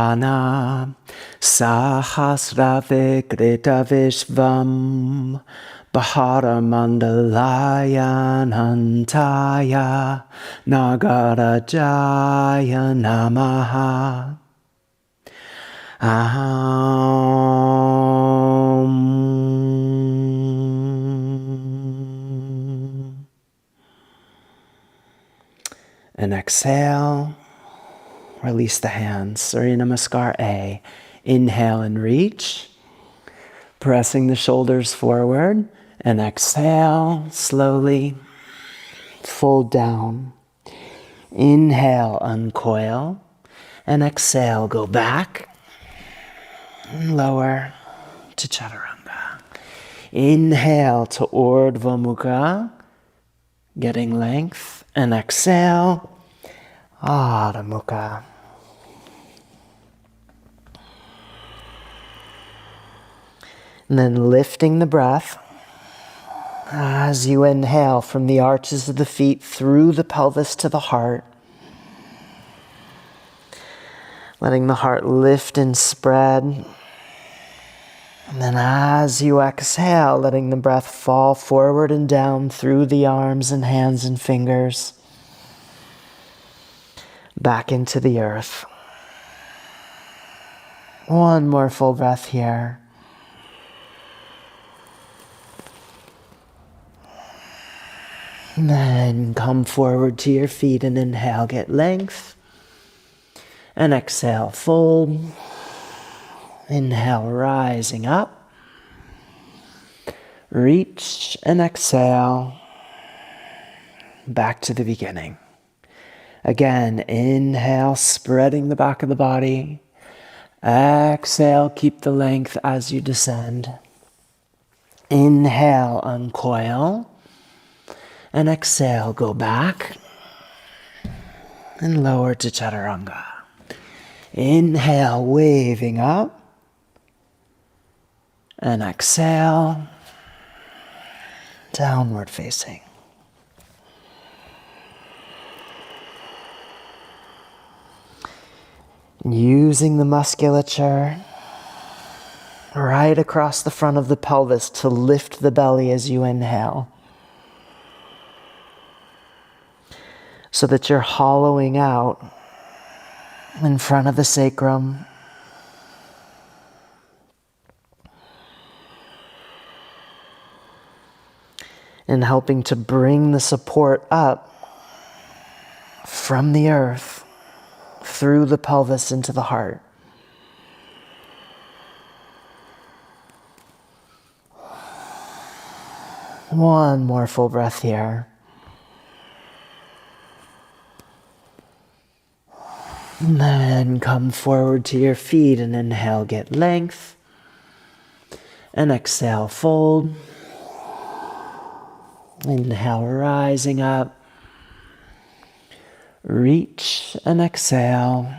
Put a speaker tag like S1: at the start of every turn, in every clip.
S1: Purana Sahasravikrita Vishvam Bahara Mandalaya Nantaya Nagarajaya Namaha. And exhale, release the hands. Surya namaskar A. Inhale and reach, pressing the shoulders forward. And exhale, slowly fold down. Inhale, uncoil. And exhale, go back and lower to chaturanga. Inhale to Urdhva Mukha, getting length. And exhale, Adho Mukha. And then lifting the breath as you inhale from the arches of the feet through the pelvis to the heart. Letting the heart lift and spread. And then as you exhale, letting the breath fall forward and down through the arms and hands and fingers. Back into the earth. One more full breath here. And then come forward to your feet and inhale, get length. And exhale, fold. Inhale, rising up. Reach and exhale. Back to the beginning. Again, inhale, spreading the back of the body. Exhale, keep the length as you descend. Inhale, uncoil. And exhale, go back. And lower to chaturanga. Inhale, waving up. And exhale, downward facing. Using the musculature right across the front of the pelvis to lift the belly as you inhale. So that you're hollowing out in front of the sacrum. And helping to bring the support up from the earth through the pelvis into the heart. One more full breath here. And then come forward to your feet and inhale, get length. And exhale, fold. Inhale, rising up. Reach and exhale.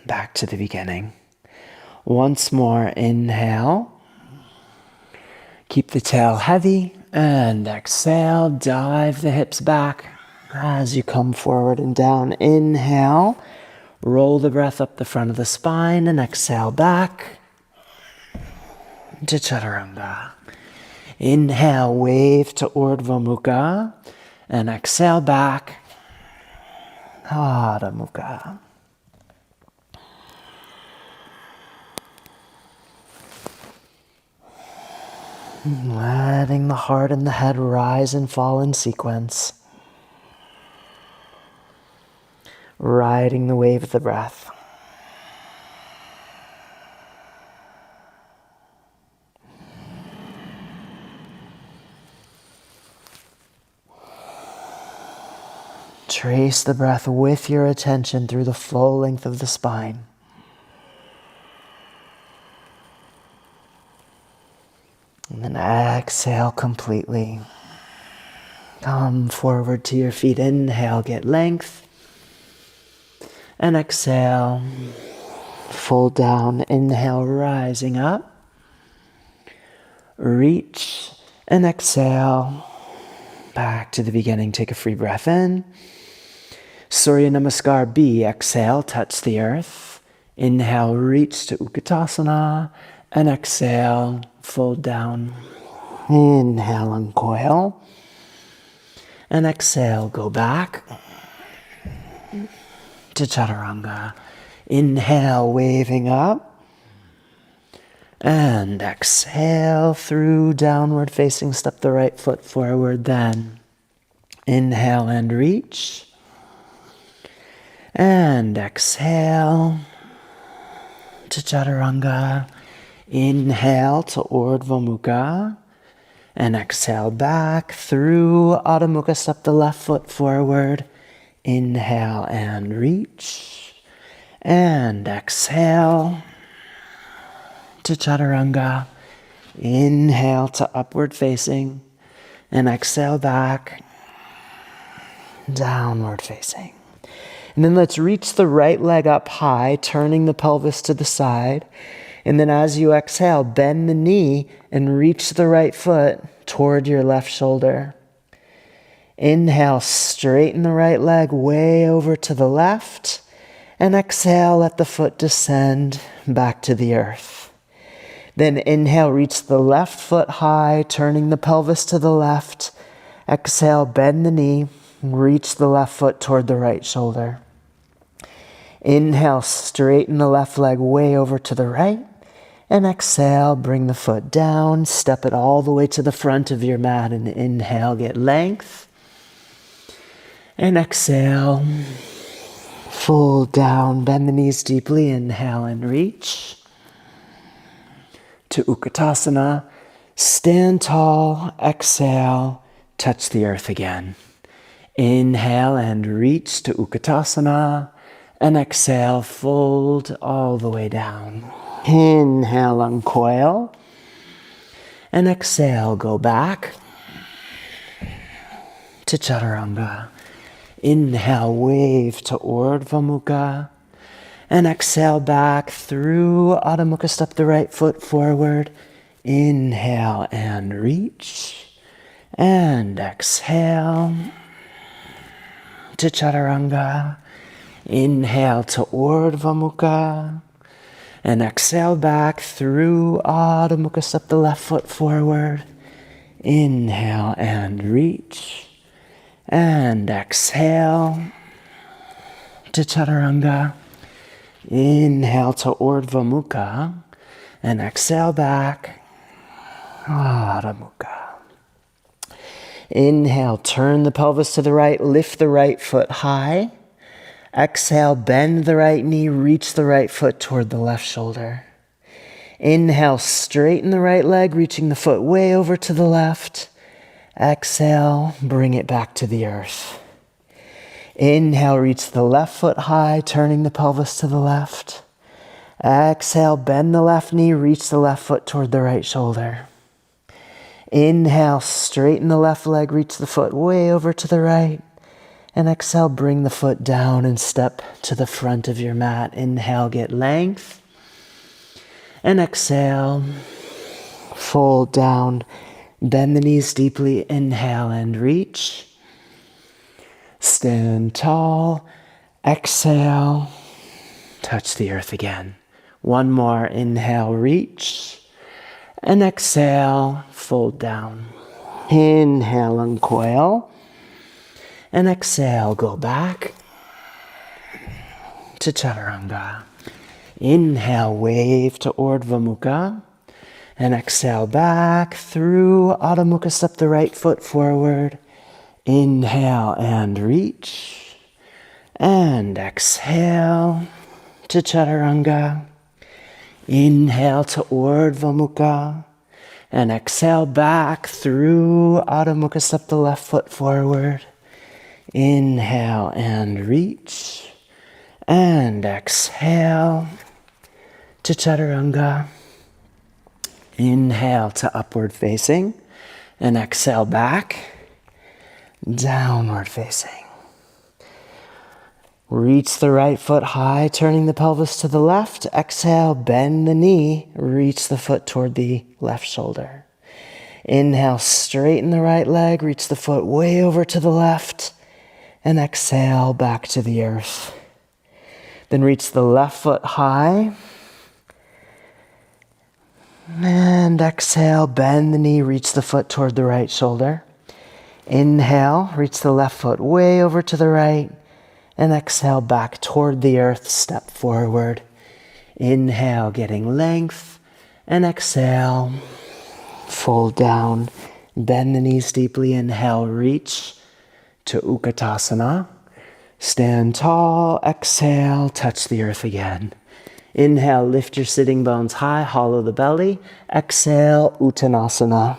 S1: Back to the beginning. Once more, inhale. Keep the tail heavy. And exhale, dive the hips back as you come forward and down. Inhale. Roll the breath up the front of the spine and exhale back to chaturanga. Inhale, wave to Urdhva Mukha, and exhale back, Adho Mukha. Letting the heart and the head rise and fall in sequence. Riding the wave of the breath. Trace the breath with your attention through the full length of the spine. And then exhale completely. Come forward to your feet. Inhale, get length. And exhale, fold down. Inhale, rising up. Reach and exhale. Back to the beginning. Take a free breath in. Surya namaskar B, exhale, touch the earth. Inhale, reach to Utkatasana, and exhale, fold down. Inhale, uncoil, and exhale, go back to Chaturanga. Inhale, waving up, and exhale through downward facing, step the right foot forward then. Inhale and reach, and exhale to Chaturanga. Inhale to Urdhva Mukha, and exhale back through Adho Mukha, step the left foot forward. Inhale and reach, and exhale to Chaturanga. Inhale to upward facing, and exhale back, downward facing. And then let's reach the right leg up high, turning the pelvis to the side. And then as you exhale, bend the knee and reach the right foot toward your left shoulder. Inhale, straighten the right leg way over to the left. And exhale, let the foot descend back to the earth. Then inhale, reach the left foot high, turning the pelvis to the left. Exhale, bend the knee, reach the left foot toward the right shoulder. Inhale, straighten the left leg way over to the right. And exhale, bring the foot down, step it all the way to the front of your mat. And inhale, get length. And exhale, fold down, bend the knees deeply. Inhale and reach to Utkatasana. Stand tall, exhale, touch the earth again. Inhale and reach to Utkatasana. And exhale, fold all the way down. Inhale, uncoil. And exhale, go back to Chaturanga. Inhale, wave to Urdhva Mukha. And exhale, back through Adho Mukha, step the right foot forward. Inhale and reach. And exhale to Chaturanga. Inhale to Urdhva Mukha. And exhale back through Adho Mukha, step the left foot forward. Inhale and reach. And exhale to Chaturanga. Inhale to Urdhva Mukha. And exhale back, Adho Mukha. Inhale, turn the pelvis to the right, lift the right foot high. Exhale, bend the right knee, reach the right foot toward the left shoulder. Inhale, straighten the right leg, reaching the foot way over to the left. Exhale, bring it back to the earth. Inhale, reach the left foot high, turning the pelvis to the left. Exhale, bend the left knee, reach the left foot toward the right shoulder. Inhale, straighten the left leg, reach the foot way over to the right. And exhale, bring the foot down and step to the front of your mat. Inhale, get length. And exhale, fold down. Bend the knees deeply. Inhale and reach. Stand tall. Exhale. Touch the earth again. One more. Inhale, reach. And exhale, fold down. Inhale, uncoil. And exhale, go back to Chaturanga. Inhale, wave to Urdhva Mukha. And exhale back through Adho Mukha, step the right foot forward. Inhale and reach. And exhale to Chaturanga. Inhale to Urdhva Mukha. And exhale back through Adho Mukha, step the left foot forward. Inhale and reach. And exhale to Chaturanga. Inhale to upward facing. And exhale back. Downward facing. Reach the right foot high, turning the pelvis to the left. Exhale, bend the knee. Reach the foot toward the left shoulder. Inhale, straighten the right leg. Reach the foot way over to the left. And exhale back to the earth. Then reach the left foot high. And exhale, bend the knee, reach the foot toward the right shoulder. Inhale, reach the left foot way over to the right. And exhale back toward the earth, step forward. Inhale, getting length. And exhale, fold down. Bend the knees deeply. Inhale, reach to Utkatasana. Stand tall, exhale, touch the earth again. Inhale, lift your sitting bones high, hollow the belly. Exhale, Uttanasana.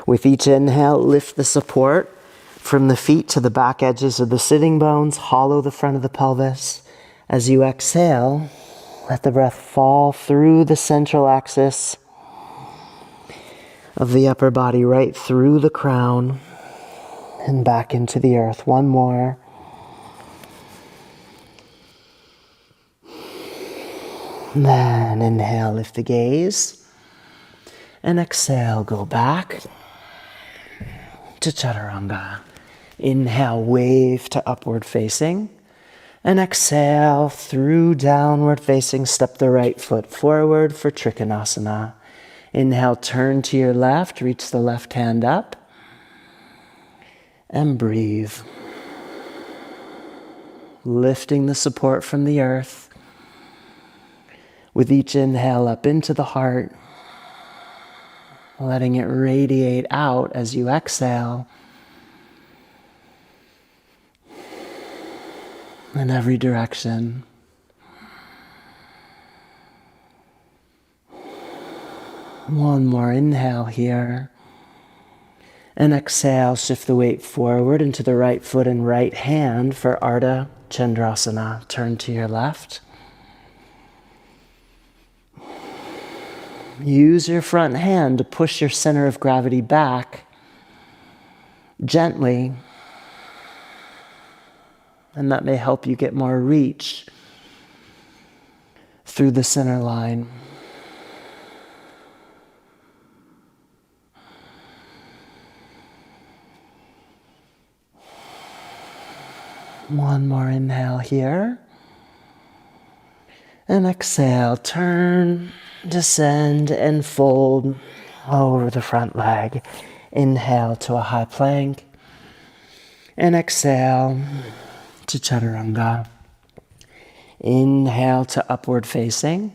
S1: With each inhale, lift the support from the feet to the back edges of the sitting bones, hollow the front of the pelvis. As you exhale, let the breath fall through the central axis of the upper body, right through the crown and back into the earth. One more. Then inhale, lift the gaze. And exhale, go back to Chaturanga. Inhale, wave to upward facing. And exhale, through downward facing, step the right foot forward for Trikonasana. Inhale, turn to your left, reach the left hand up. And breathe. Lifting the support from the earth. With each inhale up into the heart, letting it radiate out as you exhale. In every direction. One more inhale here. And exhale, shift the weight forward into the right foot and right hand for Ardha Chandrasana. Turn to your left. Use your front hand to push your center of gravity back gently. And that may help you get more reach through the center line. One more inhale here. And exhale, turn, descend, and fold over the front leg. Inhale to a high plank. And exhale to Chaturanga. Inhale to upward facing.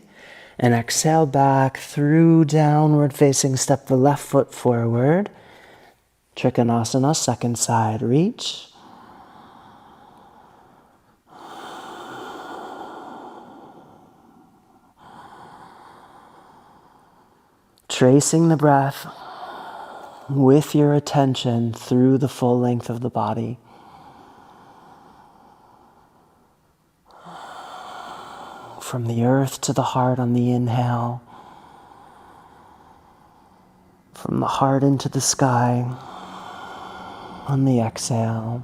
S1: And exhale back through downward facing. Step the left foot forward. Trikonasana, second side reach. Tracing the breath with your attention through the full length of the body. From the earth to the heart on the inhale. From the heart into the sky on the exhale.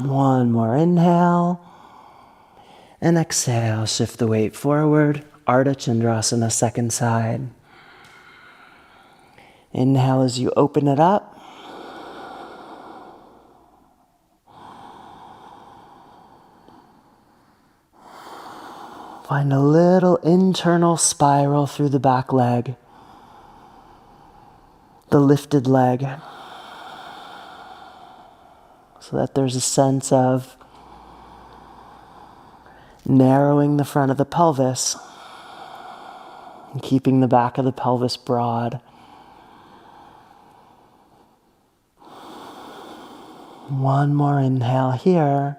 S1: One more inhale. And exhale, shift the weight forward. Ardha Chandrasana, second side. Inhale as you open it up. Find a little internal spiral through the back leg. The lifted leg. So that there's a sense of narrowing the front of the pelvis and keeping the back of the pelvis broad. One more inhale here.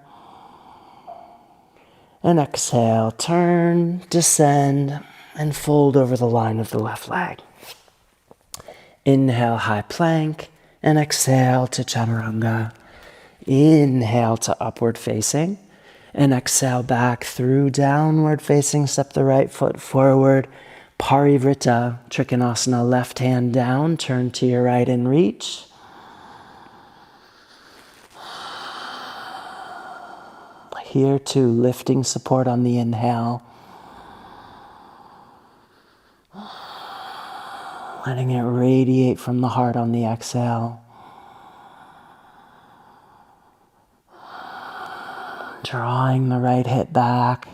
S1: And exhale, turn, descend, and fold over the line of the left leg. Inhale, high plank, and exhale to Chaturanga. Inhale to upward facing. And exhale back through downward facing. Step the right foot forward. Parivrtta, Trikonasana, left hand down. Turn to your right and reach. Here too, lifting support on the inhale. letting it radiate from the heart on the exhale. Drawing the right hip back.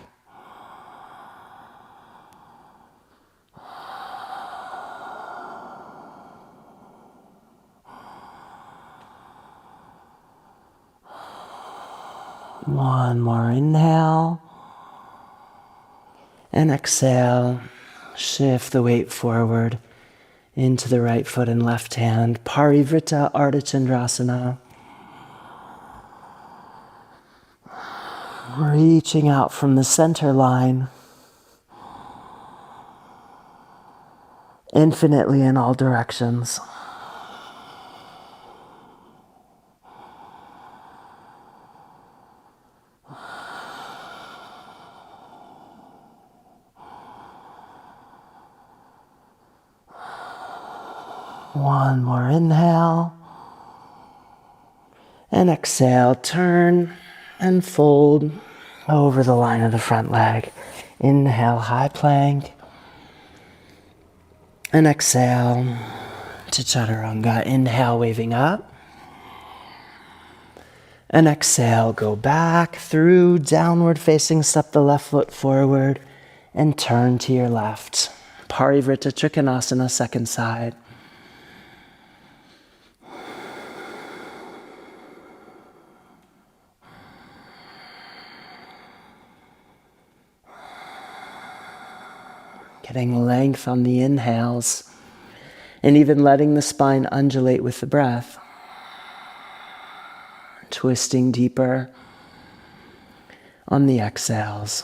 S1: One more inhale. And exhale. Shift the weight forward into the right foot and left hand. Parivrtta Ardha Chandrasana. Reaching out from the center line. Infinitely in all directions. One more inhale. And exhale, turn and fold over the line of the front leg. Inhale, high plank. And exhale to chaturanga. Inhale, waving up. And exhale, go back through downward facing, step the left foot forward and turn to your left. Parivrtta Trikonasana, second side. Getting length on the inhales and even letting the spine undulate with the breath. Twisting deeper on the exhales.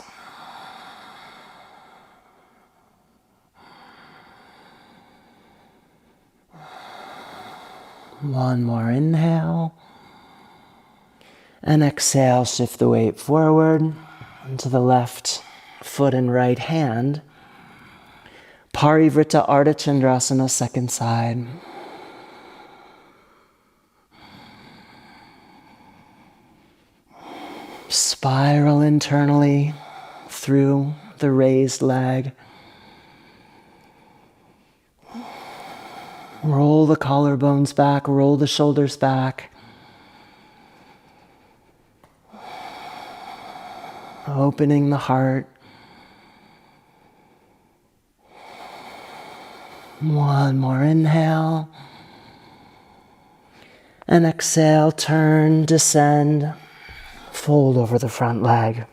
S1: One more inhale. And exhale, shift the weight forward into the left foot and right hand. Parivrtta Ardha Chandrasana, second side. Spiral internally through the raised leg. Roll the collarbones back, roll the shoulders back. Opening the heart. One more inhale. And exhale, turn, descend, fold over the front leg.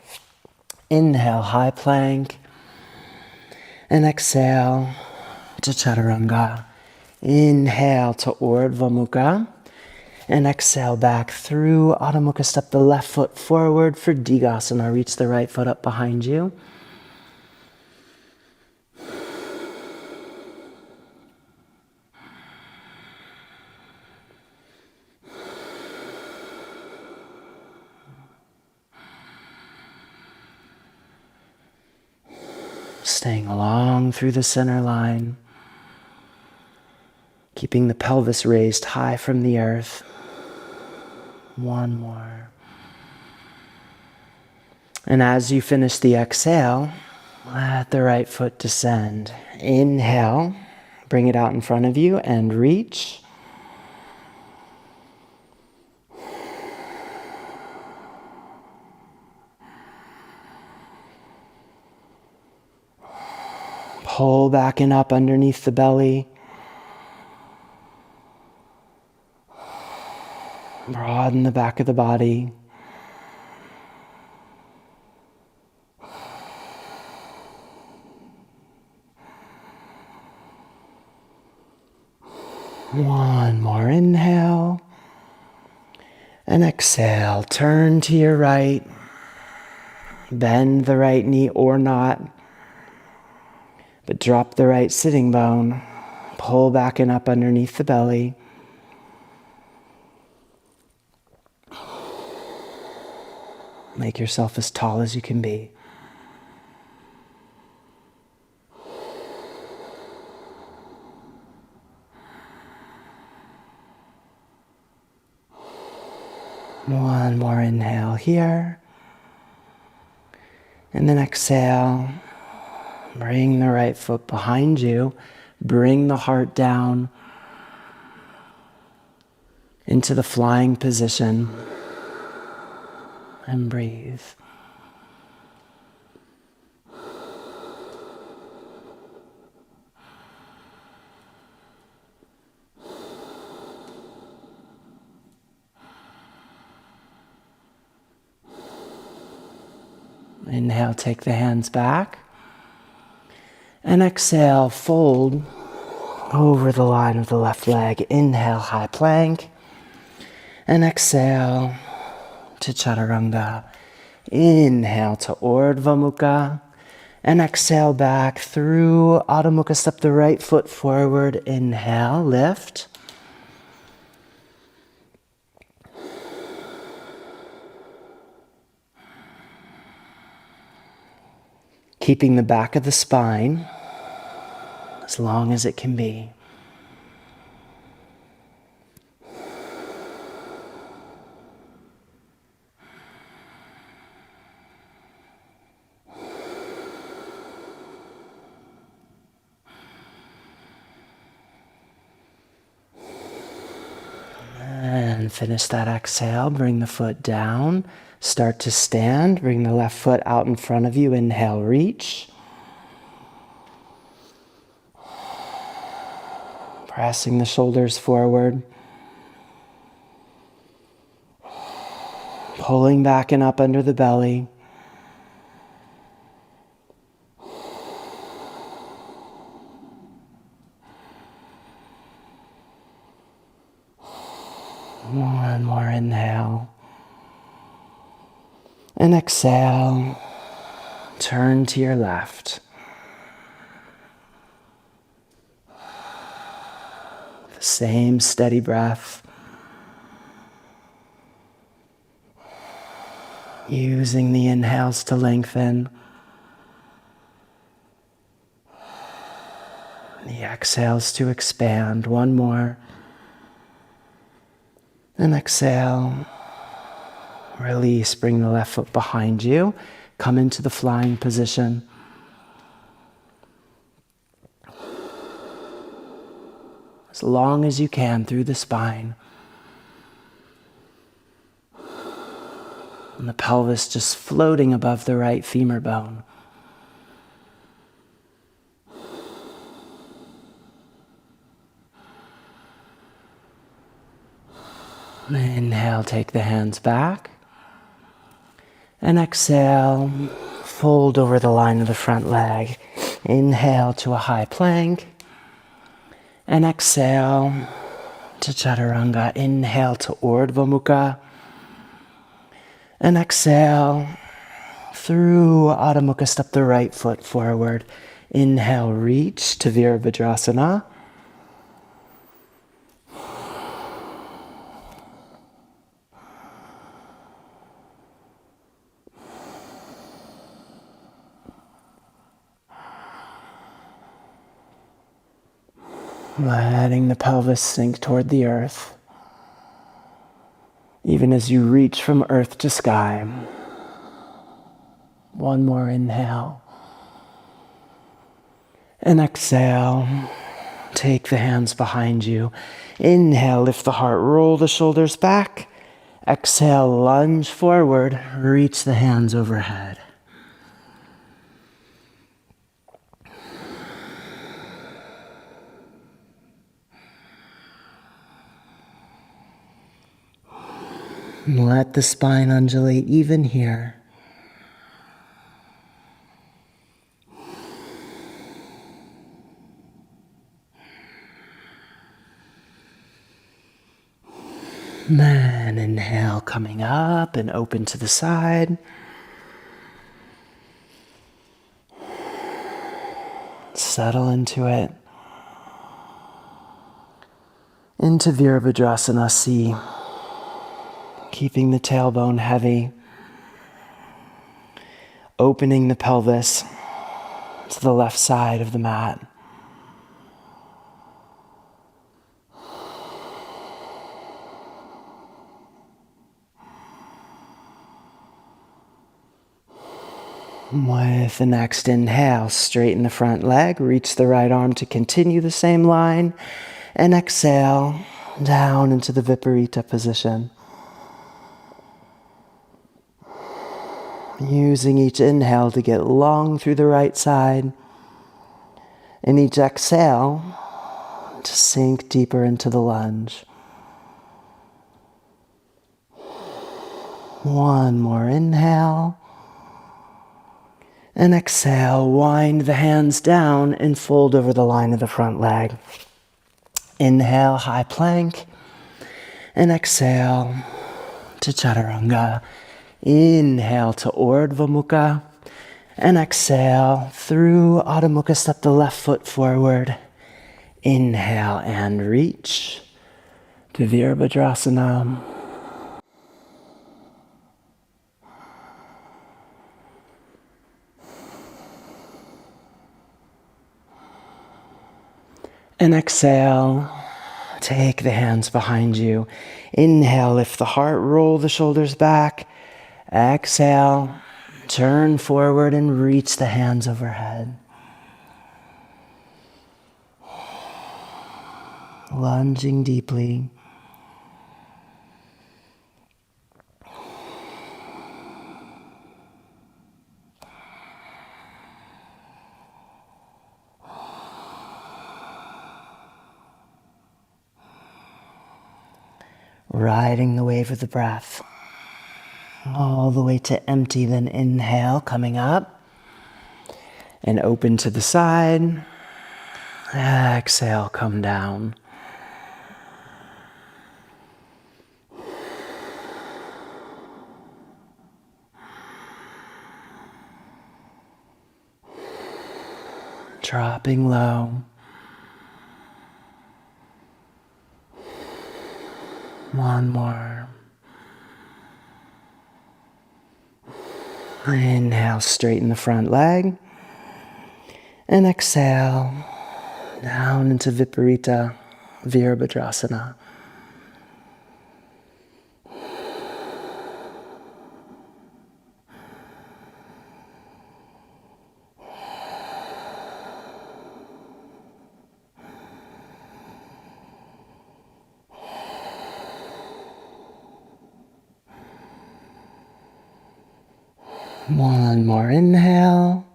S1: Inhale, high plank. And exhale to chaturanga. Inhale to Urdhva Mukha. And exhale back through Adho Mukha. Step the left foot forward for Digasana. Reach the right foot up behind you. Staying along through the center line. Keeping the pelvis raised high from the earth. One more. And as you finish the exhale, let the right foot descend. Inhale, bring it out in front of you and reach. Pull back and up underneath the belly. Broaden the back of the body. One more inhale. And exhale. Turn to your right. Bend the right knee or not. But drop the right sitting bone. Pull back and up underneath the belly. Make yourself as tall as you can be. One more inhale here. And then exhale. Bring the right foot behind you Bring the heart down into the flying position and breathe. Inhale, take the hands back. And exhale, fold over the line of the left leg. Inhale, high plank. And exhale to chaturanga. Inhale to Urdhva Mukha. And exhale back through Adho Mukha. Step the right foot forward. Inhale, lift. Keeping the back of the spine as long as it can be. And finish that exhale. Bring the foot down. Start to stand. Bring the left foot out in front of you. Inhale, reach. Pressing the shoulders forward. Pulling back and up under the belly. One more inhale. And exhale. Turn to your left. The same steady breath. Using the inhales to lengthen. The exhales to expand. One more. And exhale. Release, bring the left foot behind you. Come into the flying position. As long as you can through the spine. And the pelvis just floating above the right femur bone. Inhale, take the hands back. And exhale, fold over the line of the front leg. Inhale to a high plank. And exhale to chaturanga. Inhale to Urdhva Mukha. And exhale through Adho Mukha. Step the right foot forward. Inhale, reach to Virabhadrasana. Letting the pelvis sink toward the earth, even as you reach from earth to sky. One more inhale. And exhale. Take the hands behind you. Inhale, lift the heart, roll the shoulders back. Exhale, lunge forward, reach the hands overhead. Let the spine undulate even here. Then inhale, coming up and open to the side. Settle into it. Into Virabhadrasana C. Keeping the tailbone heavy. Opening the pelvis to the left side of the mat. With the next inhale, straighten the front leg, reach the right arm to continue the same line, and exhale down into the Viparita position. Using each inhale to get long through the right side, and each exhale to sink deeper into the lunge. One more inhale. And exhale, wind the hands down and fold over the line of the front leg. Inhale, high plank. And exhale to Chaturanga. Inhale to Urdhva Mukha. And exhale through Adho Mukha, step the left foot forward. Inhale and reach to Virabhadrasana. And exhale, take the hands behind you. Inhale, lift the heart, roll the shoulders back. Exhale, turn forward and reach the hands overhead. Lunging deeply. Riding the wave of the breath. All the way to empty, then inhale, coming up. And open to the side. Exhale, come down. Dropping low. One more. Inhale, straighten the front leg. And exhale, down into Viparita Virabhadrasana. One more inhale.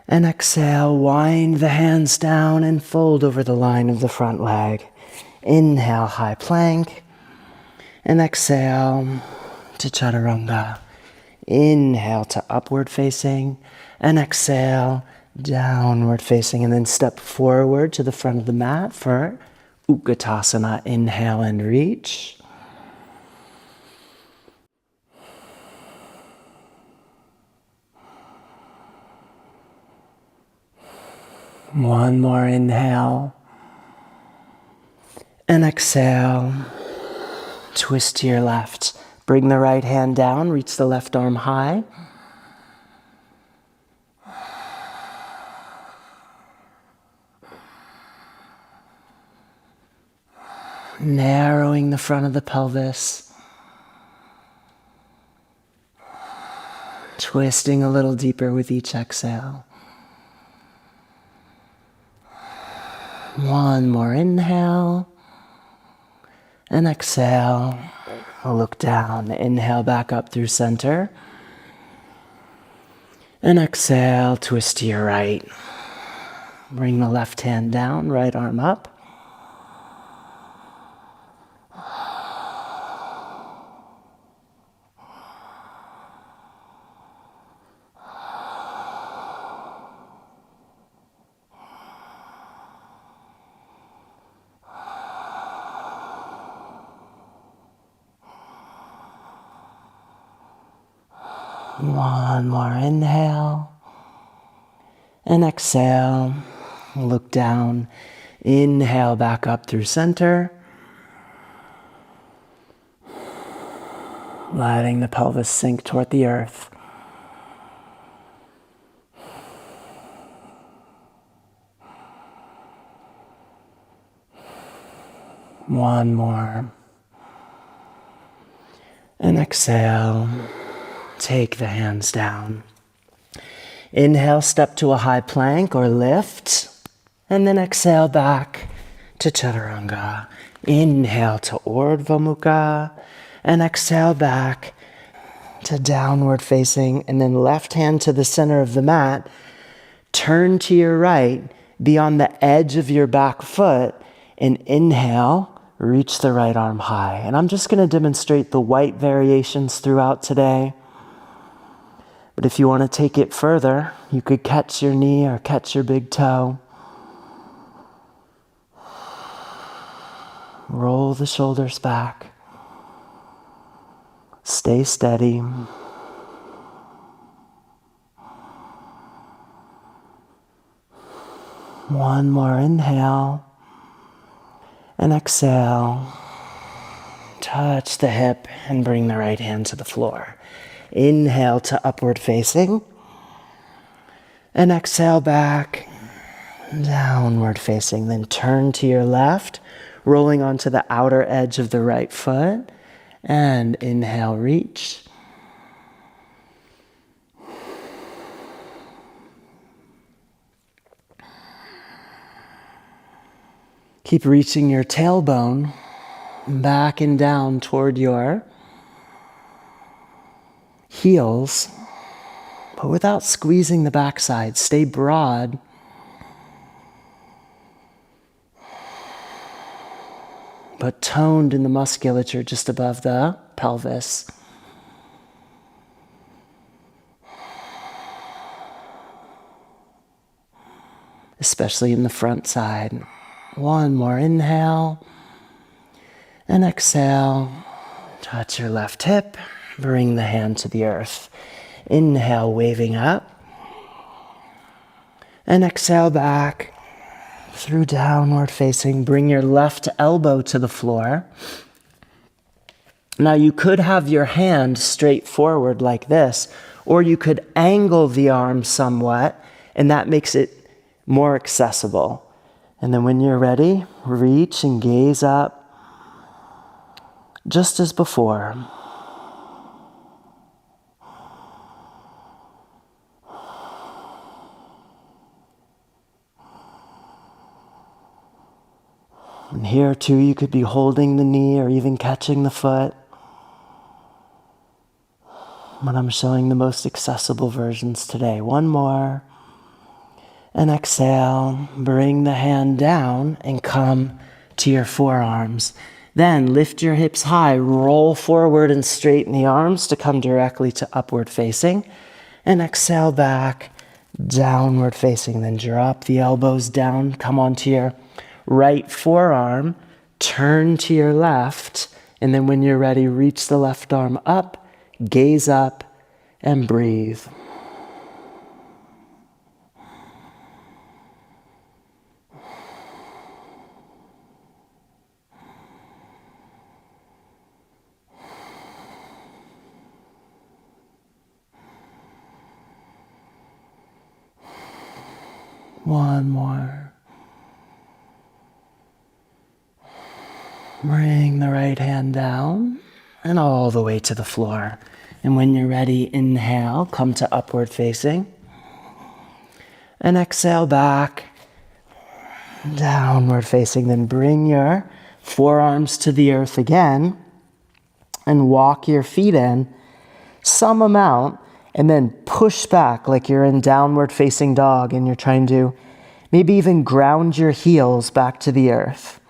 S1: And exhale, wind the hands down and fold over the line of the front leg. Inhale, high plank. And exhale to Chaturanga. Inhale to upward facing. And exhale, downward facing. And then step forward to the front of the mat for Utkatasana. Inhale and reach. One more inhale. And exhale. Twist to your left. Bring the right hand down. Reach the left arm high. Narrowing the front of the pelvis. Twisting a little deeper with each exhale. One more inhale. And exhale. Look down. Inhale back up through center. And exhale, twist to your right. Bring the left hand down, right arm up. One more inhale. And exhale. Look down. Inhale back up through center. Letting the pelvis sink toward the earth. One more. And exhale. Take the hands down. Inhale, step to a high plank or lift. And then exhale back to Chaturanga. Inhale to Urdhva Mukha. And exhale back to downward facing. And then left hand to the center of the mat. Turn to your right, be on the edge of your back foot. And inhale, reach the right arm high. And I'm just going to demonstrate the white variations throughout today. But if you want to take it further, you could catch your knee or catch your big toe. Roll the shoulders back. Stay steady. One more inhale. And exhale. Touch the hip and bring the right hand to the floor. Inhale to upward facing. And exhale back. Downward facing. Then turn to your left, rolling onto the outer edge of the right foot. And inhale, reach. Keep reaching your tailbone back and down toward your heels, but without squeezing the backside. Stay broad. But toned in the musculature just above the pelvis. Especially in the front side. One more inhale. And exhale. Touch your left hip. Bring the hand to the earth. Inhale, waving up. And exhale back. Through downward facing, bring your left elbow to the floor. Now you could have your hand straight forward like this, or you could angle the arm somewhat, and that makes it more accessible. And then when you're ready, reach and gaze up, just as before. And here too, you could be holding the knee or even catching the foot. But I'm showing the most accessible versions today. One more. And exhale. Bring the hand down and come to your forearms. Then lift your hips high. Roll forward and straighten the arms to come directly to upward facing. And exhale back. Downward facing. Then drop the elbows down. Come onto your right forearm, turn to your left, and then when you're ready, reach the left arm up, gaze up, and breathe. One more. Bring the right hand down and all the way to the floor. And when you're ready, inhale, come to upward facing. And exhale back, downward facing. Then bring your forearms to the earth again and walk your feet in some amount and then push back like you're in downward facing dog and you're trying to maybe even ground your heels back to the earth.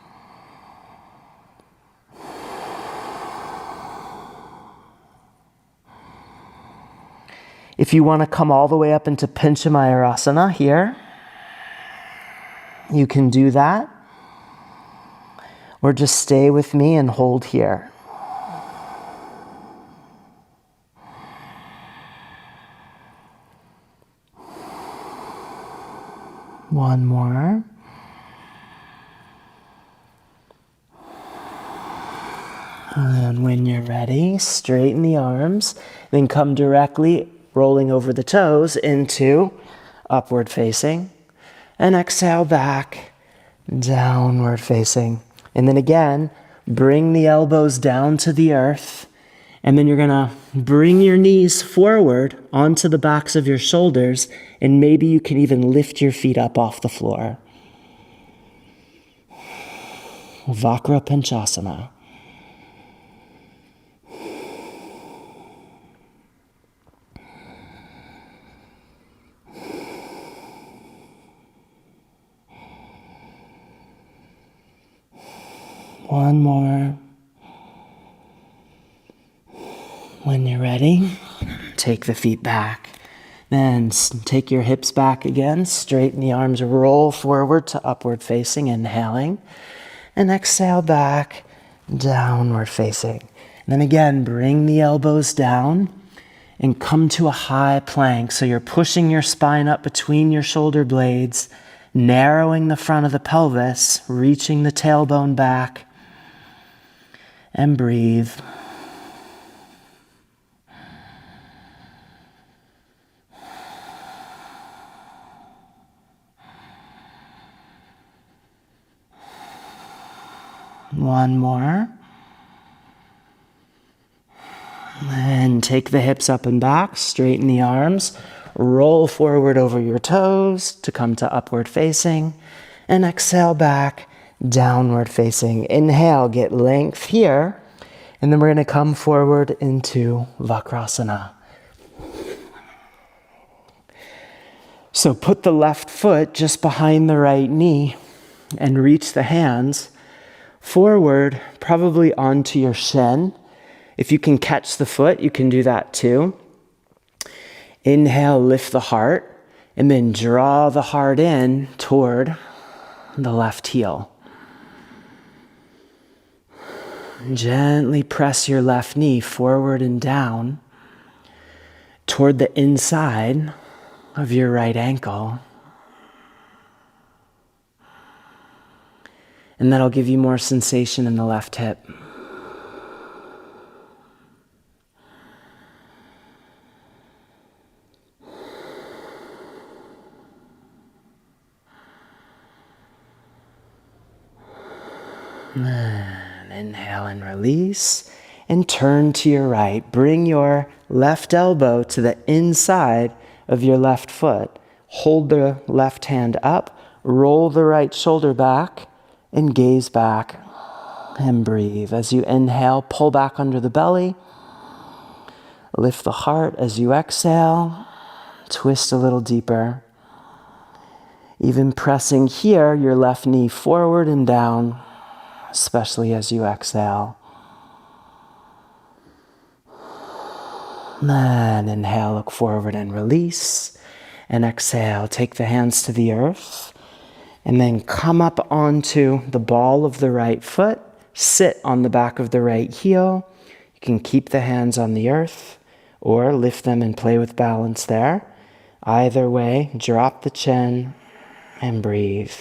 S1: If you want to come all the way up into Pincha Mayurasana here, you can do that. Or just stay with me and hold here. One more. And when you're ready, straighten the arms, then come directly rolling over the toes into upward facing. And exhale back, downward facing. And then again, bring the elbows down to the earth And then you're gonna bring your knees forward onto the backs of your shoulders, and maybe you can even lift your feet up off the floor. Vakra Panchasana. One more. When you're ready, take the feet back. Then take your hips back again. Straighten the arms, roll forward to upward facing, inhaling. And exhale back, downward facing. And then again, bring the elbows down and come to a high plank. So you're pushing your spine up between your shoulder blades, narrowing the front of the pelvis, reaching the tailbone back. And breathe. One more. And take the hips up and back, straighten the arms, roll forward over your toes to come to upward facing, and exhale back, downward facing. Inhale, get length here, and then we're going to come forward into Vakrasana. So put the left foot just behind the right knee and reach the hands forward, probably onto your shin. If you can catch the foot, you can do that too. Inhale, lift the heart, and then draw the heart in toward the left heel. Gently press your left knee forward and down toward the inside of your right ankle. And that'll give you more sensation in the left hip. And inhale and release, and turn to your right. Bring your left elbow to the inside of your left foot. Hold the left hand up, roll the right shoulder back, and gaze back, and breathe. As you inhale, pull back under the belly, lift the heart. As you exhale, twist a little deeper. Even pressing here, your left knee forward and down, especially as you exhale. Then inhale, look forward and release. And exhale, take the hands to the earth. And then come up onto the ball of the right foot. Sit on the back of the right heel. You can keep the hands on the earth or lift them and play with balance there. Either way, drop the chin and breathe.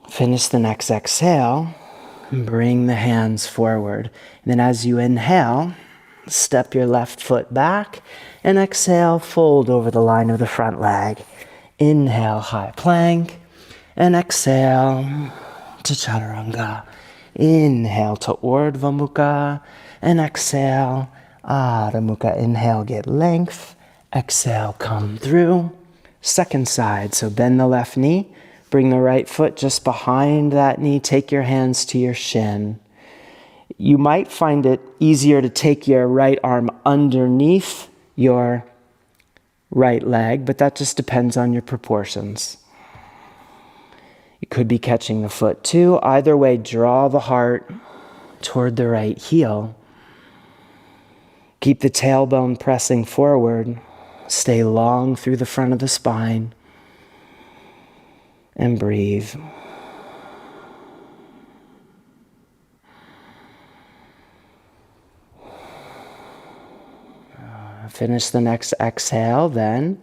S1: Finish the next exhale and bring the hands forward. And then as you inhale, step your left foot back and exhale, fold over the line of the front leg. Inhale, high plank, and exhale to Chaturanga. Inhale to Urdhva Mukha and exhale, Adho Mukha. Inhale, get length. Exhale, come through. Second side, so bend the left knee. Bring the right foot just behind that knee. Take your hands to your shin. You might find it easier to take your right arm underneath your right leg, but that just depends on your proportions. You could be catching the foot too. Either way, draw the heart toward the right heel. Keep the tailbone pressing forward. Stay long through the front of the spine. And breathe. Finish the next exhale, then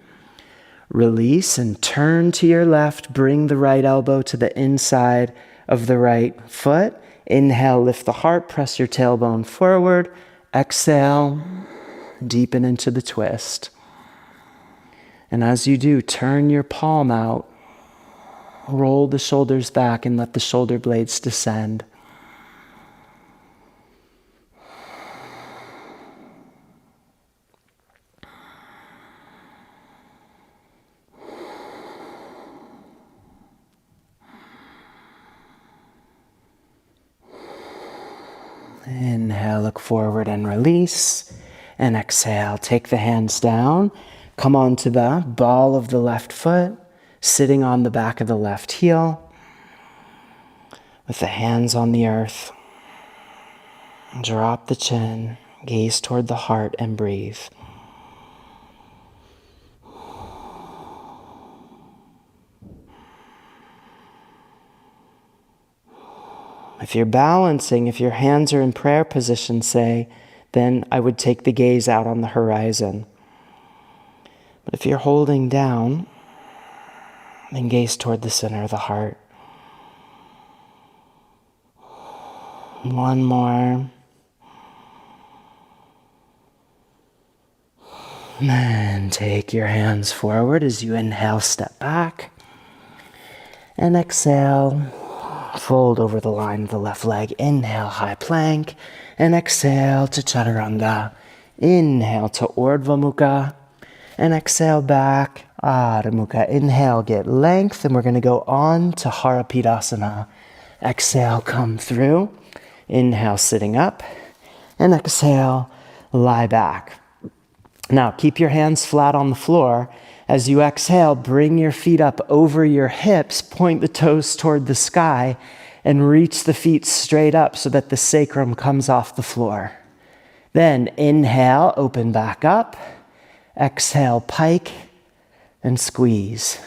S1: Release and turn to your left. Bring the right elbow to the inside of the right foot. Inhale, lift the heart, press your tailbone forward. Exhale, deepen into the twist. And as you do, turn your palm out. Roll the shoulders back and let the shoulder blades descend. Inhale, look forward and release. And exhale, take the hands down. Come onto the ball of the left foot, sitting on the back of the left heel, with the hands on the earth. Drop the chin, gaze toward the heart, and breathe. If you're balancing, if your hands are in prayer position, say, then I would take the gaze out on the horizon. But if you're holding down, then gaze toward the center of the heart. One more. And take your hands forward as you inhale, step back. And exhale, fold over the line of the left leg. Inhale, high plank. And exhale to chaturanga. Inhale to urdhva mukha. And exhale back, adho mukha. Inhale, get length. And we're going to go on to harapidasana. Exhale, come through. Inhale, sitting up. And exhale, lie back. Now, keep your hands flat on the floor. As you exhale, bring your feet up over your hips, point the toes toward the sky, and reach the feet straight up so that the sacrum comes off the floor. Then inhale, open back up. Exhale, pike, and squeeze.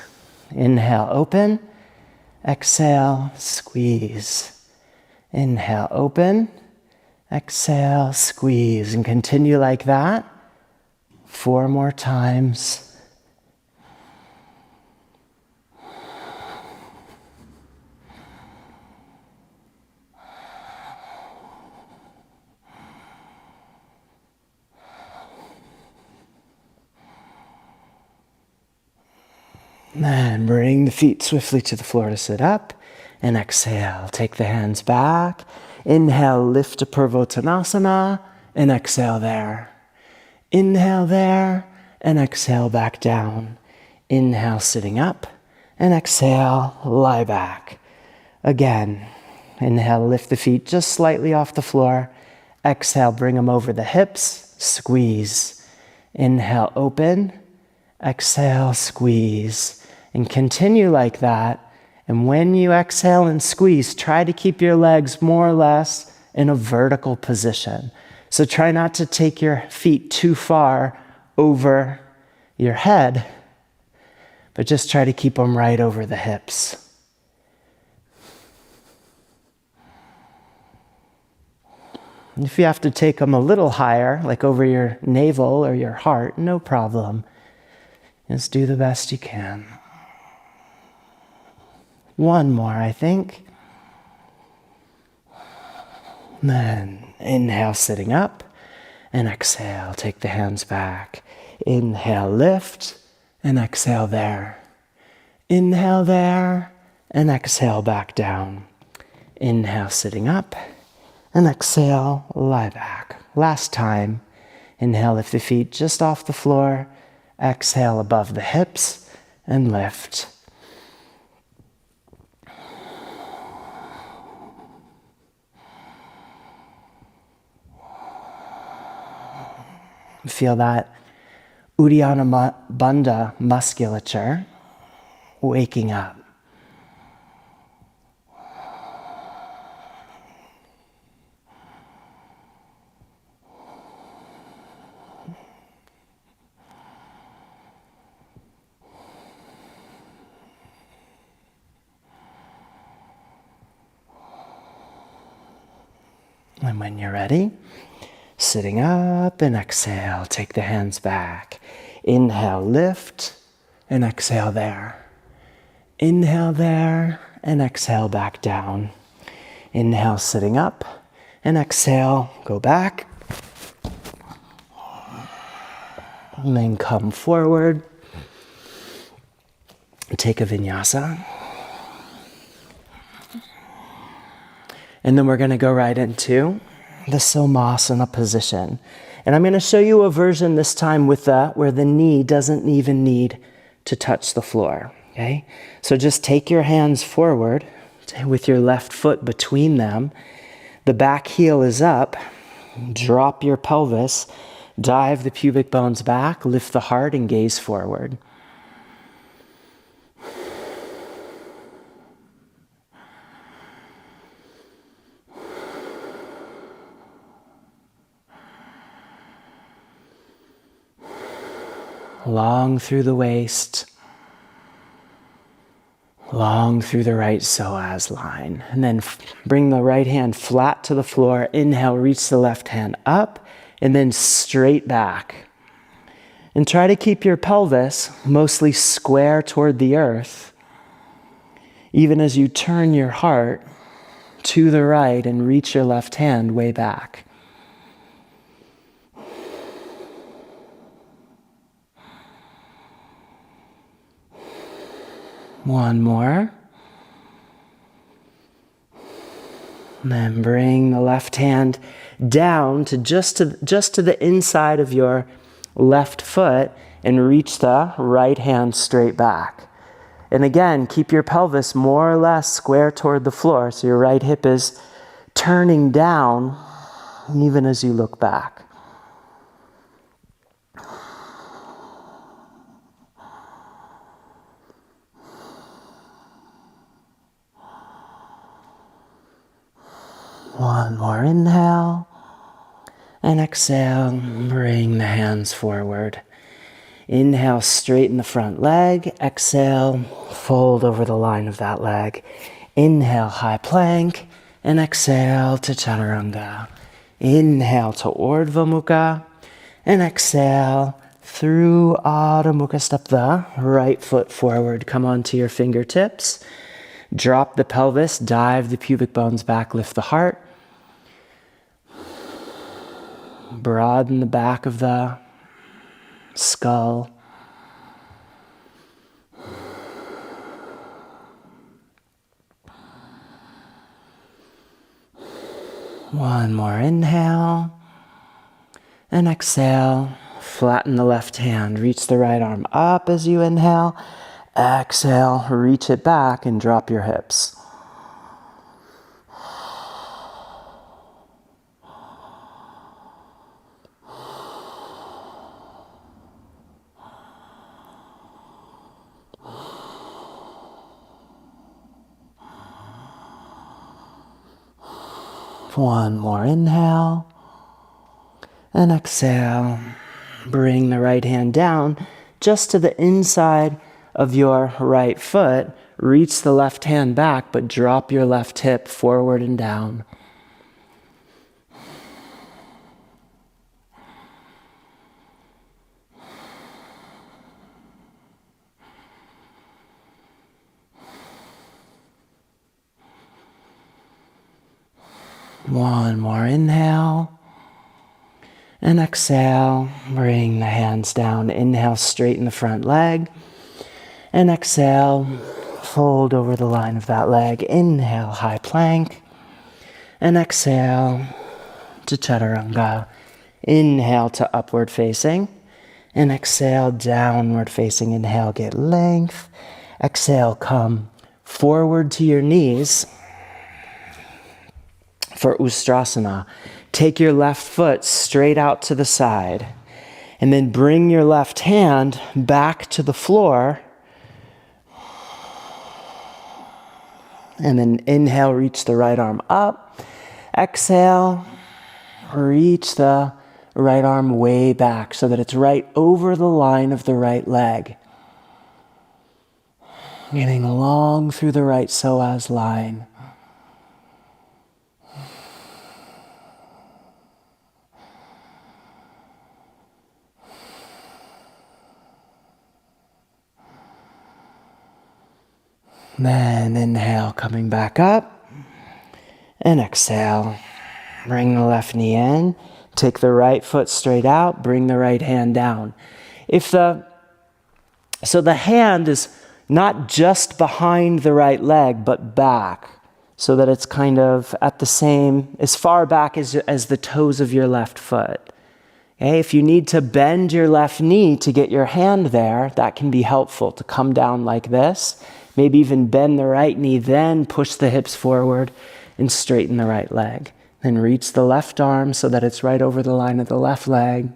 S1: Inhale, open. Exhale, squeeze. Inhale, open. Exhale, squeeze. And continue like that. 4 more times. And bring the feet swiftly to the floor to sit up. And exhale, take the hands back. Inhale, lift to Purvottanasana. And exhale there. Inhale there. And exhale back down. Inhale, sitting up. And exhale, lie back. Again, inhale, lift the feet just slightly off the floor. Exhale, bring them over the hips. Squeeze. Inhale, open. Exhale, squeeze. And continue like that. And when you exhale and squeeze, try to keep your legs more or less in a vertical position. So try not to take your feet too far over your head, but just try to keep them right over the hips. And if you have to take them a little higher, like over your navel or your heart, no problem. Just do the best you can. 1 more, I think. Then inhale, sitting up. And exhale, take the hands back. Inhale, lift. And exhale there. Inhale there. And exhale back down. Inhale, sitting up. And exhale, lie back. Last time. Inhale, lift the feet just off the floor. Exhale above the hips. And lift. Feel that Uddiyana Bandha musculature waking up. And when you're ready, sitting up and exhale, take the hands back. Inhale, lift, and exhale there. Inhale there, and exhale back down. Inhale, sitting up, and exhale, go back. And then come forward. Take a vinyasa. And then we're going to go right into the Savasana position. And I'm going to show you a version this time with where the knee doesn't even need to touch the floor. Okay? So just take your hands forward with your left foot between them. The back heel is up. Drop your pelvis. Dive the pubic bones back. Lift the heart and gaze forward. Long through the waist, long through the right psoas line. And then bring the right hand flat to the floor. Inhale, reach the left hand up, and then straight back. And try to keep your pelvis mostly square toward the earth, even as you turn your heart to the right and reach your left hand way back. One more. And then bring the left hand down to just to the inside of your left foot and reach the right hand straight back. And again, keep your pelvis more or less square toward the floor, so your right hip is turning down even as you look back. One more inhale, and exhale, bring the hands forward. Inhale, straighten the front leg. Exhale, fold over the line of that leg. Inhale, high plank, and exhale to chaturanga. Inhale to Urdhva Mukha, and exhale through Adho Mukha. Step the right foot forward. Come onto your fingertips. Drop the pelvis, dive the pubic bones back, lift the heart. Broaden the back of the skull. One more inhale. And exhale. Flatten the left hand. Reach the right arm up as you inhale. Exhale, reach it back and drop your hips. One more inhale. And exhale. Bring the right hand down just to the inside of your right foot. Reach the left hand back, but drop your left hip forward and down. One more inhale. And exhale, bring the hands down. Inhale, straighten the front leg. And exhale, fold over the line of that leg. Inhale, high plank. And exhale to chaturanga. Inhale to upward facing. And exhale, downward facing. Inhale, get length. Exhale, come forward to your knees for Ustrasana. Take your left foot straight out to the side. And then bring your left hand back to the floor. And then inhale, reach the right arm up. Exhale, reach the right arm way back so that it's right over the line of the right leg. Getting long through the right psoas line. Then inhale, coming back up. And exhale. Bring the left knee in. Take the right foot straight out. Bring the right hand down. So the hand is not just behind the right leg, but back, so that it's kind of at the same, as far back as the toes of your left foot. Okay? If you need to bend your left knee to get your hand there, that can be helpful to come down like this. Maybe even bend the right knee, then push the hips forward and straighten the right leg. Then reach the left arm so that it's right over the line of the left leg.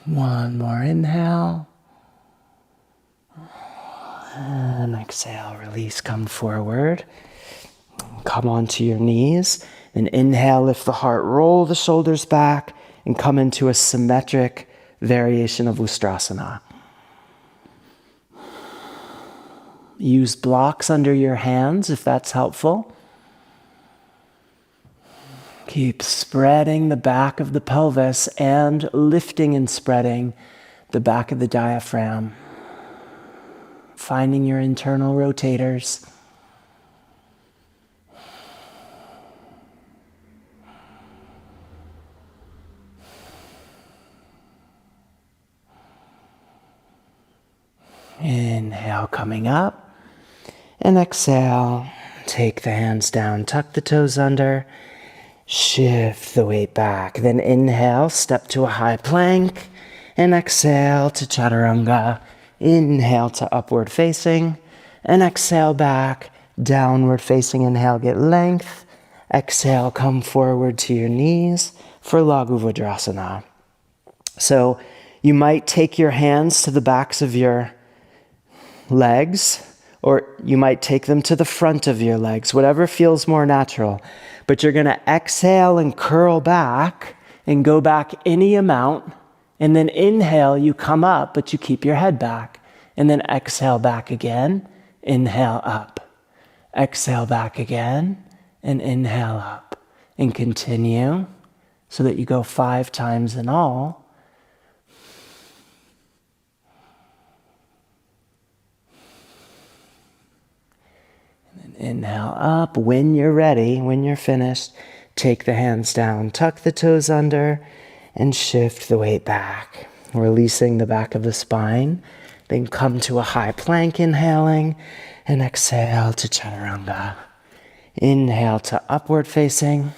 S1: One more inhale. And exhale, release, come forward. Come onto your knees. Then inhale, lift the heart, roll the shoulders back, and come into a symmetric variation of Ustrasana. Use blocks under your hands if that's helpful. Keep spreading the back of the pelvis and lifting and spreading the back of the diaphragm. Finding your internal rotators. Inhale, coming up. And exhale, take the hands down, tuck the toes under. Shift the weight back. Then inhale, step to a high plank. And exhale to chaturanga. Inhale to upward facing. And exhale back, downward facing. Inhale, get length. Exhale, come forward to your knees for Laghu Vajrasana. So you might take your hands to the backs of your legs, or you might take them to the front of your legs, whatever feels more natural. But you're going to exhale and curl back and go back any amount. And then inhale, you come up, but you keep your head back. And then exhale back again, inhale up. Exhale back again, and inhale up. And continue so that you go 5 times in all. Inhale up. When you're ready, when you're finished, take the hands down, tuck the toes under, and shift the weight back, releasing the back of the spine. Then come to a high plank, inhaling, and exhale to chaturanga. Inhale to upward facing,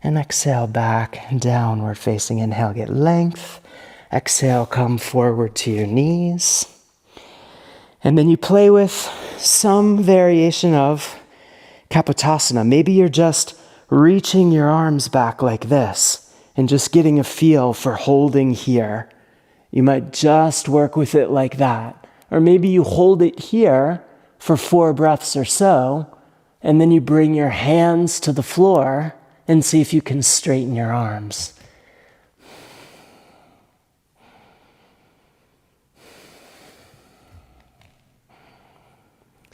S1: and exhale back, downward facing. Inhale, get length. Exhale, come forward to your knees. And then you play with some variation of Kapotasana. Maybe you're just reaching your arms back like this and just getting a feel for holding here. You might just work with it like that. Or maybe you hold it here for 4 breaths or so, and then you bring your hands to the floor and see if you can straighten your arms.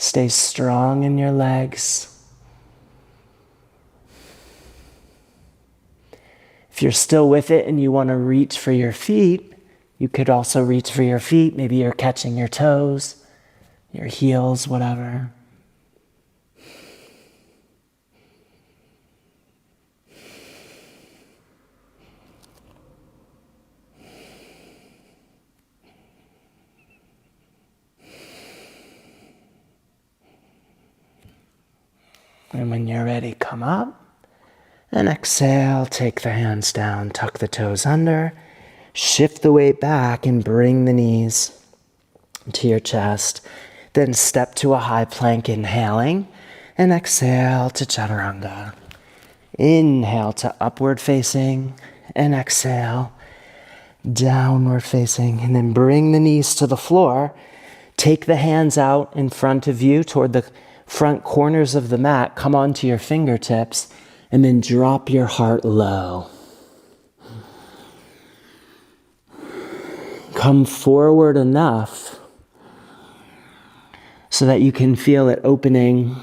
S1: Stay strong in your legs. If you're still with it and you want to reach for your feet, you could also reach for your feet. Maybe you're catching your toes, your heels, whatever. And when you're ready, come up and exhale. Take the hands down, tuck the toes under, shift the weight back and bring the knees to your chest. Then step to a high plank, inhaling, and exhale to chaturanga. Inhale to upward facing and exhale, downward facing. And then bring the knees to the floor. Take the hands out in front of you toward the front corners of the mat, come onto your fingertips, and then drop your heart low. Come forward enough so that you can feel it opening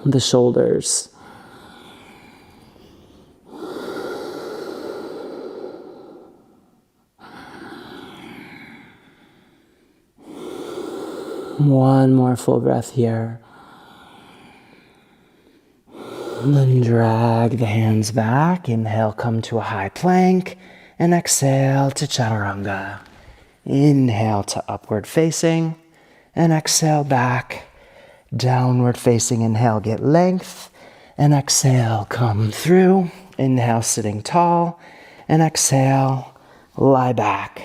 S1: the shoulders. One more full breath here. And then drag the hands back. Inhale, come to a high plank. And exhale to chaturanga. Inhale to upward facing. And exhale back. Downward facing. Inhale, get length. And exhale, come through. Inhale, sitting tall. And exhale, lie back.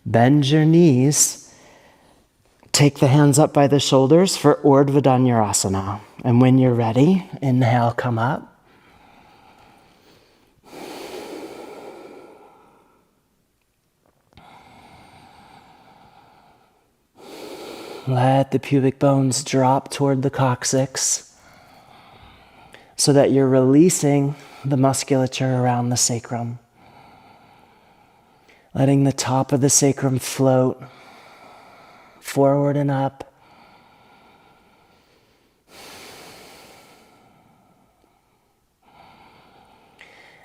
S1: Bend your knees. Take the hands up by the shoulders for Urdhva Dhanurasana. And when you're ready, inhale, come up. Let the pubic bones drop toward the coccyx so that you're releasing the musculature around the sacrum. Letting the top of the sacrum float forward and up.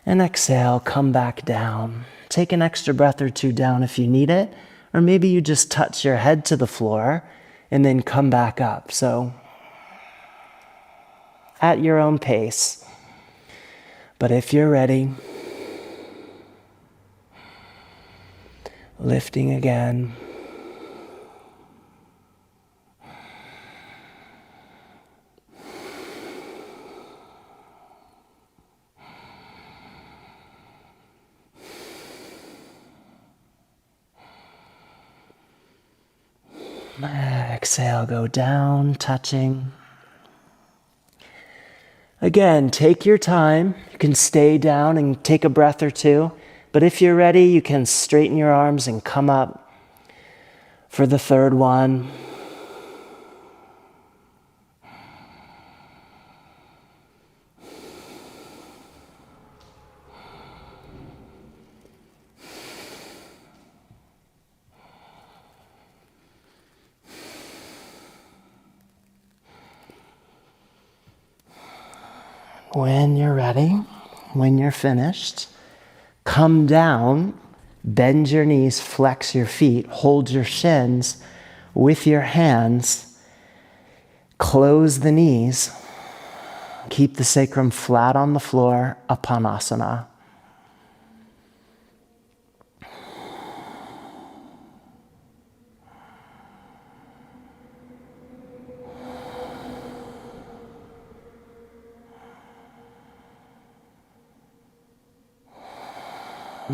S1: And exhale, come back down. Take an extra breath or two down if you need it, or maybe you just touch your head to the floor and then come back up. So, at your own pace. But if you're ready, lifting again. Exhale, go down, touching. Again, take your time. You can stay down and take a breath or two. But if you're ready, you can straighten your arms and come up for the third one. When you're ready, when you're finished, come down, bend your knees, flex your feet, hold your shins with your hands, close the knees, keep the sacrum flat on the floor, Apanasana.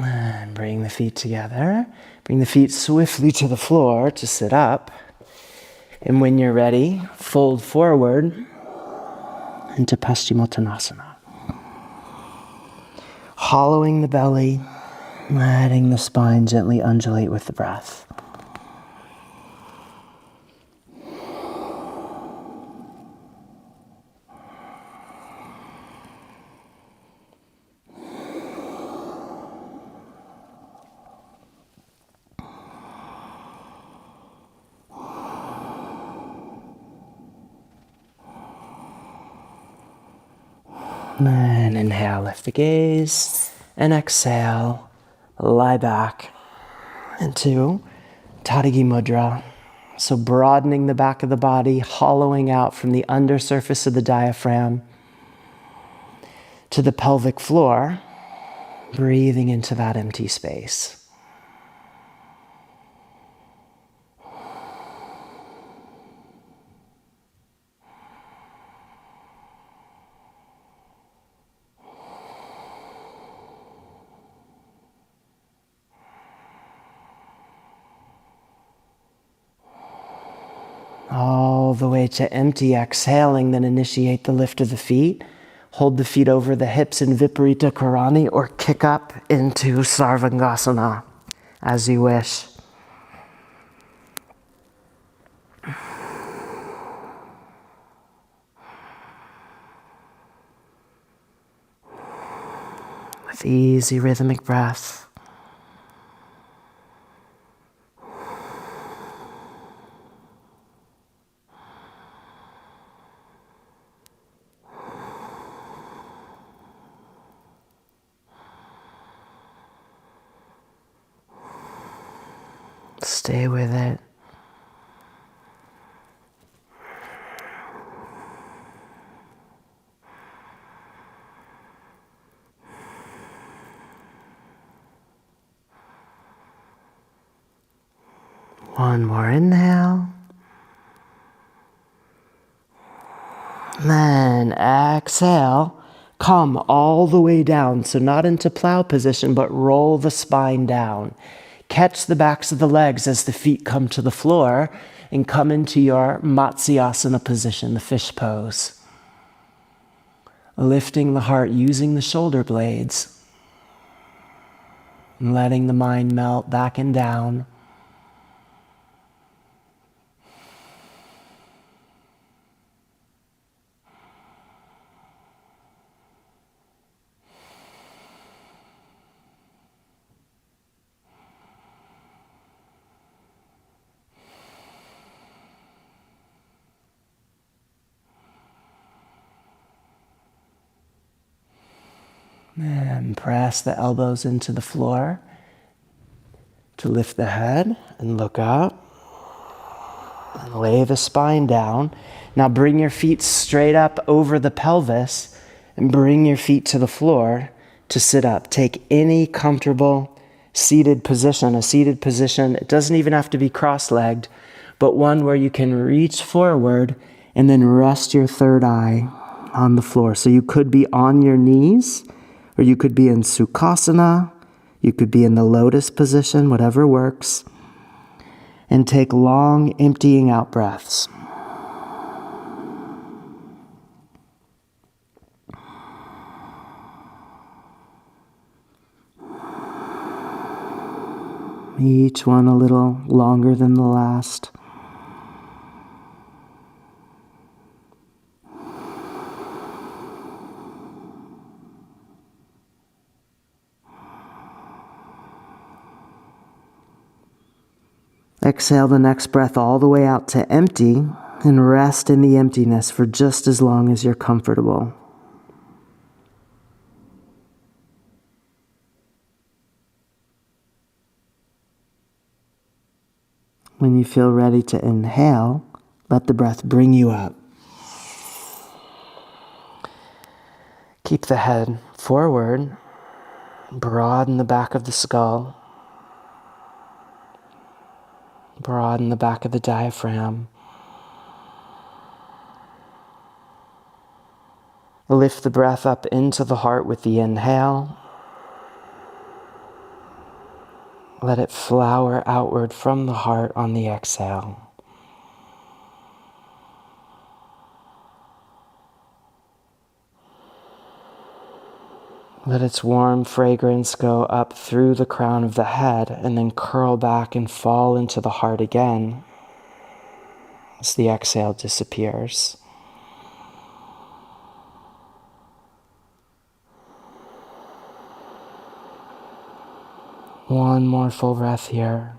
S1: And bring the feet together. Bring the feet swiftly to the floor to sit up. And when you're ready, fold forward into Paschimottanasana. Hollowing the belly, letting the spine gently undulate with the breath. And inhale, lift the gaze, and exhale, lie back into Tadagi Mudra. So broadening the back of the body, hollowing out from the undersurface of the diaphragm to the pelvic floor, breathing into that empty space. All the way to empty, exhaling, then initiate the lift of the feet. Hold the feet over the hips in Viparita Karani or kick up into Sarvangasana as you wish. With easy rhythmic breath. Stay with it. One more inhale. Then exhale. Come all the way down. So not into plow position, but roll the spine down. Catch the backs of the legs as the feet come to the floor and come into your Matsyasana position, the fish pose. Lifting the heart using the shoulder blades. And letting the mind melt back and down. And press the elbows into the floor to lift the head and look up. And lay the spine down. Now bring your feet straight up over the pelvis and bring your feet to the floor to sit up. Take any comfortable seated position. A seated position, it doesn't even have to be cross-legged, but one where you can reach forward and then rest your third eye on the floor. So you could be on your knees, or you could be in Sukhasana, you could be in the lotus position, whatever works. And take long emptying out breaths. Each one a little longer than the last. Exhale the next breath all the way out to empty and rest in the emptiness for just as long as you're comfortable. When you feel ready to inhale, let the breath bring you up. Keep the head forward, broaden the back of the skull. Broaden the back of the diaphragm. Lift the breath up into the heart with the inhale. Let it flower outward from the heart on the exhale. Let its warm fragrance go up through the crown of the head and then curl back and fall into the heart again as the exhale disappears. One more full breath here.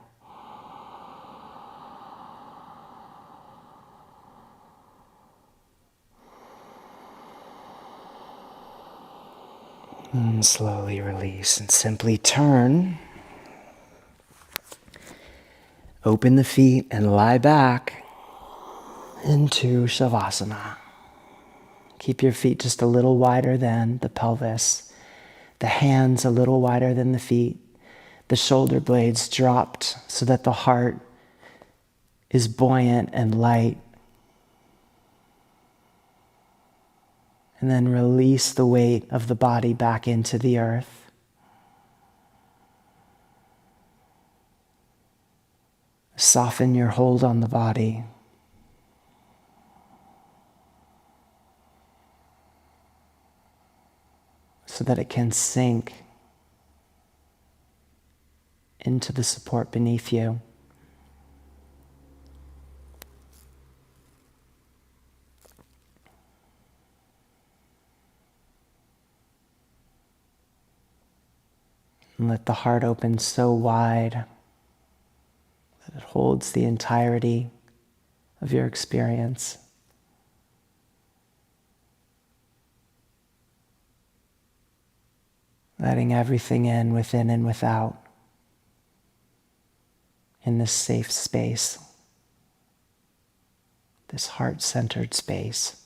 S1: And slowly release and simply turn. Open the feet and lie back into Savasana. Keep your feet just a little wider than the pelvis. The hands a little wider than the feet. The shoulder blades dropped so that the heart is buoyant and light. And then release the weight of the body back into the earth. Soften your hold on the body. So that it can sink into the support beneath you. And let the heart open so wide that it holds the entirety of your experience. Letting everything in, within and without. in this safe space, this heart-centered space.